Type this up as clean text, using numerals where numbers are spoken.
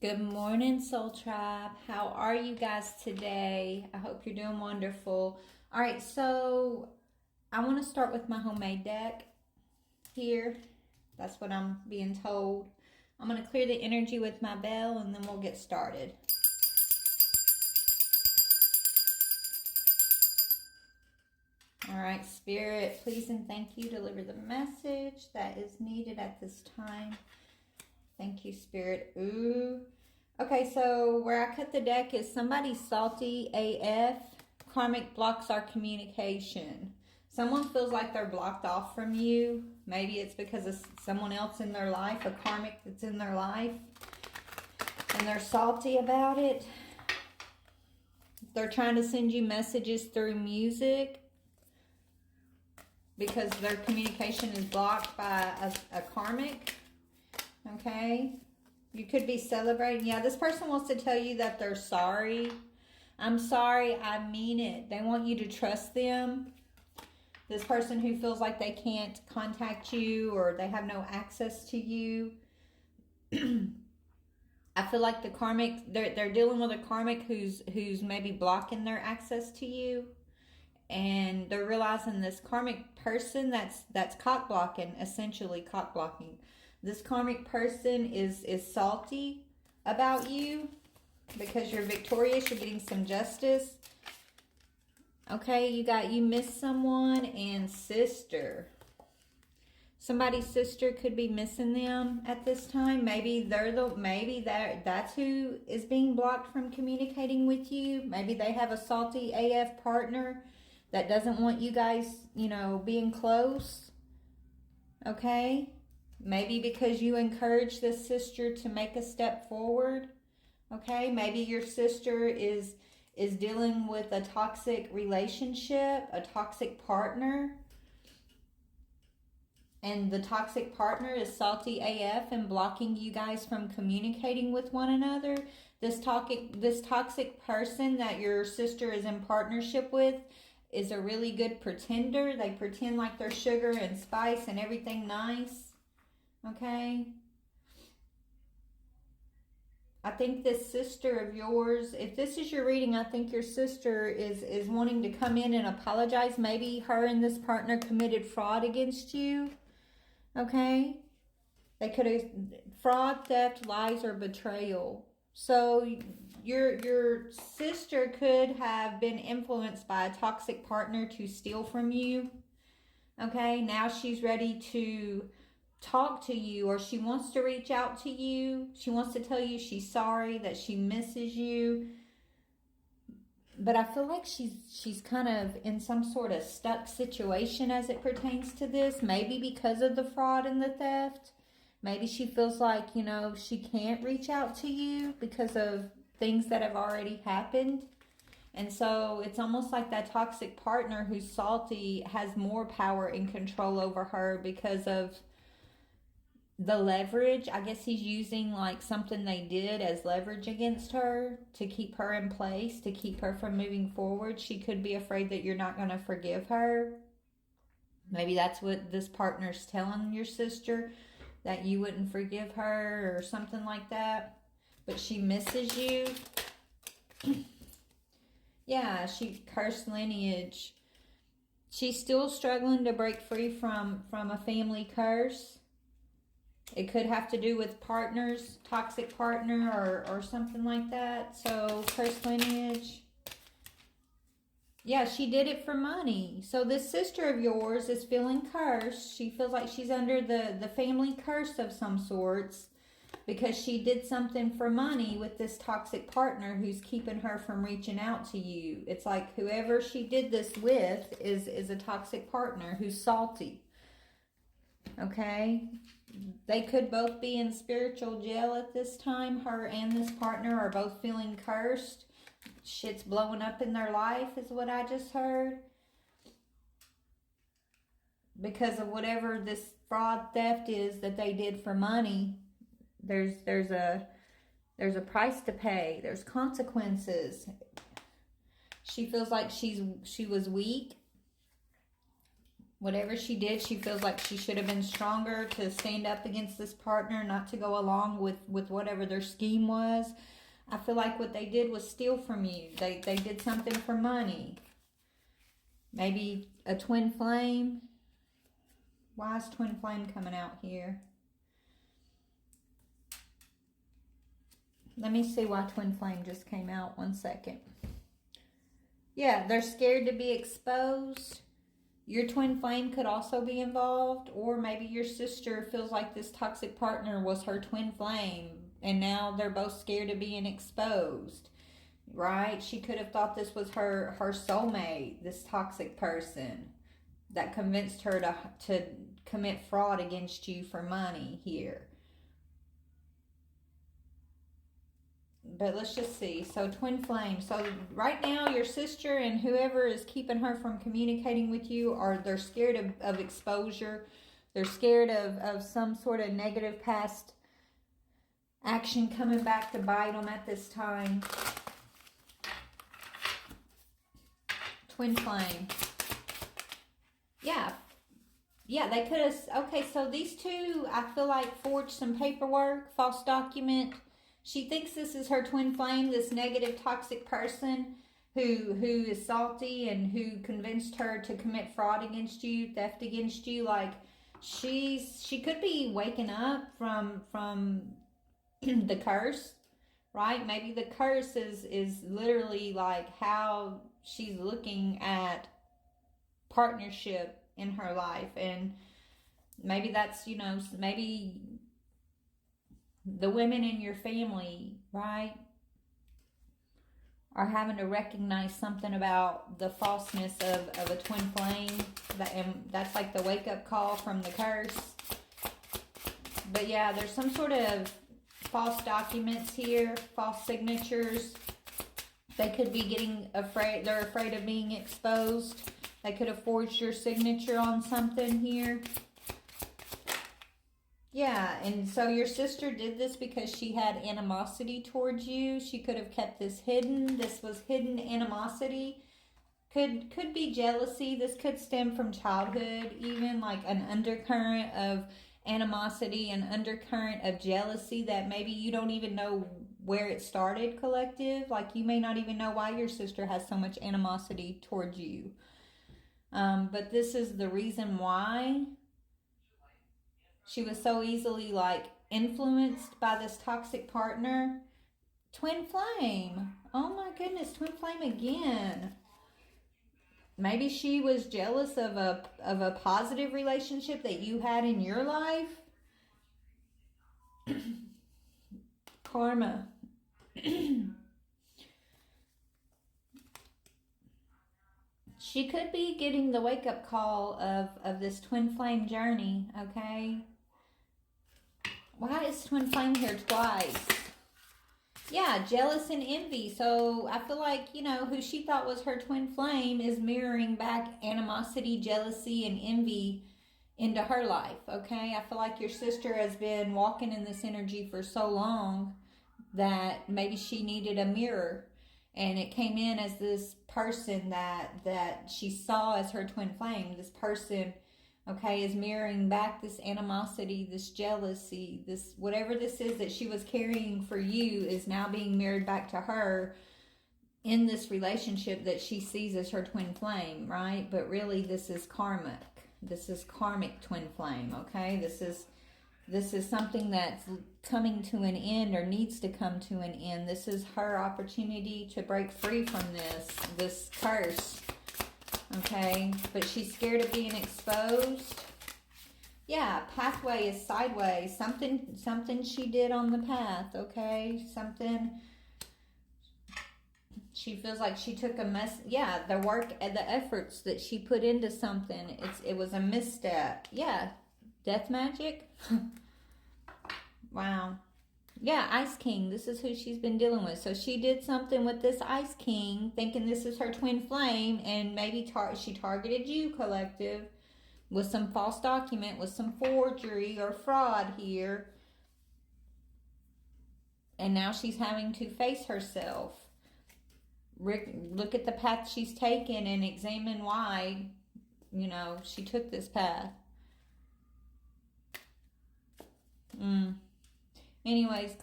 Good morning, Soul Tribe. How are you guys today? I hope you're doing wonderful. All right, so I want to start with my homemade deck here. That's what I'm being told. I'm going to clear the energy with my bell and then we'll get started. All right, Spirit, please and thank you. Deliver the message that is needed at this time. Thank you, Spirit. Ooh. Okay, so where I cut the deck is somebody salty AF. Karmic blocks our communication. Someone feels like they're blocked off from you. Maybe it's because of someone else in their life, a karmic that's in their life, and they're salty about it. They're trying to send you messages through music because their communication is blocked by a karmic. Okay, you could be celebrating. Yeah, this person wants to tell you that they're sorry. I'm sorry, I mean it. They want you to trust them. This person who feels like they can't contact you or they have no access to you. I feel like the karmic, they're dealing with a karmic who's maybe blocking their access to you. And they're realizing this karmic person that's cock blocking, essentially cock blocking. This karmic person is salty about you because you're victorious. You're getting some justice. Okay, you missed someone and sister. Somebody's sister could be missing them at this time. Maybe that's who is being blocked from communicating with you. Maybe they have a salty AF partner that doesn't want you guys, being close. Okay? Maybe because you encourage this sister to make a step forward. Okay, maybe your sister is dealing with a toxic relationship, a toxic partner. And the toxic partner is salty AF and blocking you guys from communicating with one another. This toxic person that your sister is in partnership with is a really good pretender. They pretend like they're sugar and spice and everything nice. Okay, I think this sister of yours, if this is your reading, I think your sister is wanting to come in and apologize. Maybe her and this partner committed fraud against you. Okay, they could have fraud, theft, lies, or betrayal. So your sister could have been influenced by a toxic partner to steal from you. Okay, now she's ready to talk to you, or she wants to reach out to you. She wants to tell you she's sorry, that she misses you. But I feel like she's kind of in some sort of stuck situation as it pertains to this. Maybe because of the fraud and the theft. Maybe she feels like, she can't reach out to you because of things that have already happened. And so it's almost like that toxic partner who's salty has more power and control over her because of the leverage. I guess he's using like something they did as leverage against her to keep her in place, to keep her from moving forward. She could be afraid that you're not going to forgive her. Maybe that's what this partner's telling your sister, that you wouldn't forgive her or something like that. But she misses you. Yeah, she cursed lineage. She's still struggling to break free from a family curse. It could have to do with partners, toxic partner or something like that. So, cursed lineage. Yeah, she did it for money. So, this sister of yours is feeling cursed. She feels like she's under the family curse of some sorts because she did something for money with this toxic partner who's keeping her from reaching out to you. It's like whoever she did this with is a toxic partner who's salty. Okay? They could both be in spiritual jail at this time. Her and this partner are both feeling cursed. Shit's blowing up in their life is what I just heard. Because of whatever this fraud theft is that they did for money, there's a price to pay. There's consequences. She feels like she was weak. Whatever she did, she feels like she should have been stronger to stand up against this partner, not to go along with whatever their scheme was. I feel like what they did was steal from you. They did something for money. Maybe a twin flame. Why is twin flame coming out here? Let me see why twin flame just came out. 1 second. Yeah, they're scared to be exposed. Your twin flame could also be involved, or maybe your sister feels like this toxic partner was her twin flame, and now they're both scared of being exposed, right? She could have thought this was her soulmate, this toxic person that convinced her to commit fraud against you for money here. But let's just see. So twin flame. So right now your sister and whoever is keeping her from communicating with you, they're scared of exposure. They're scared of some sort of negative past action coming back to bite them at this time. Twin flame. Yeah, they could have. Okay, so these two, I feel like, forged some paperwork, false document. She thinks this is her twin flame, this negative, toxic person who is salty and who convinced her to commit fraud against you, theft against you. Like, she could be waking up from the curse, right? Maybe the curse is literally like how she's looking at partnership in her life, and maybe that's, you know, maybe the women in your family, right, are having to recognize something about the falseness of a twin flame, and that's like the wake-up call from the curse. But yeah, there's some sort of false documents here, false signatures. They could be getting afraid, they're afraid of being exposed. They could have forged your signature on something here. Yeah, and so your sister did this because she had animosity towards you. She could have kept this hidden. This was hidden animosity. Could be jealousy. This could stem from childhood, even like an undercurrent of animosity, an undercurrent of jealousy that maybe you don't even know where it started, collective. Like, you may not even know why your sister has so much animosity towards you. But this is the reason why she was so easily like influenced by this toxic partner. Twin flame. Oh my goodness, twin flame again. Maybe she was jealous of a positive relationship that you had in your life. Karma. She could be getting the wake-up call of this twin flame journey, okay? Why is twin flame here twice? Yeah, jealous and envy. So I feel like, you know, who she thought was her twin flame is mirroring back animosity, jealousy, and envy into her life, okay? I feel like your sister has been walking in this energy for so long that maybe she needed a mirror. And it came in as this person that she saw as her twin flame. This person, okay, is mirroring back this animosity, this jealousy, this whatever this is that she was carrying for you is now being mirrored back to her in this relationship that she sees as her twin flame, right? But really, this is karmic. This is karmic twin flame, okay? This is something that's coming to an end or needs to come to an end. This is her opportunity to break free from this curse, okay? But she's scared of being exposed. Yeah, pathway is sideways. Something she did on the path, okay? Something she feels like she took a mess. Yeah, the work and the efforts that she put into something, it was a misstep. Yeah, death magic. Wow. Yeah, Ice King. This is who she's been dealing with. So she did something with this Ice King, thinking this is her twin flame, and maybe she targeted you, collective, with some false document, with some forgery or fraud here. And now she's having to face herself. Look at the path she's taken and examine why you know, she took this path. Anyways,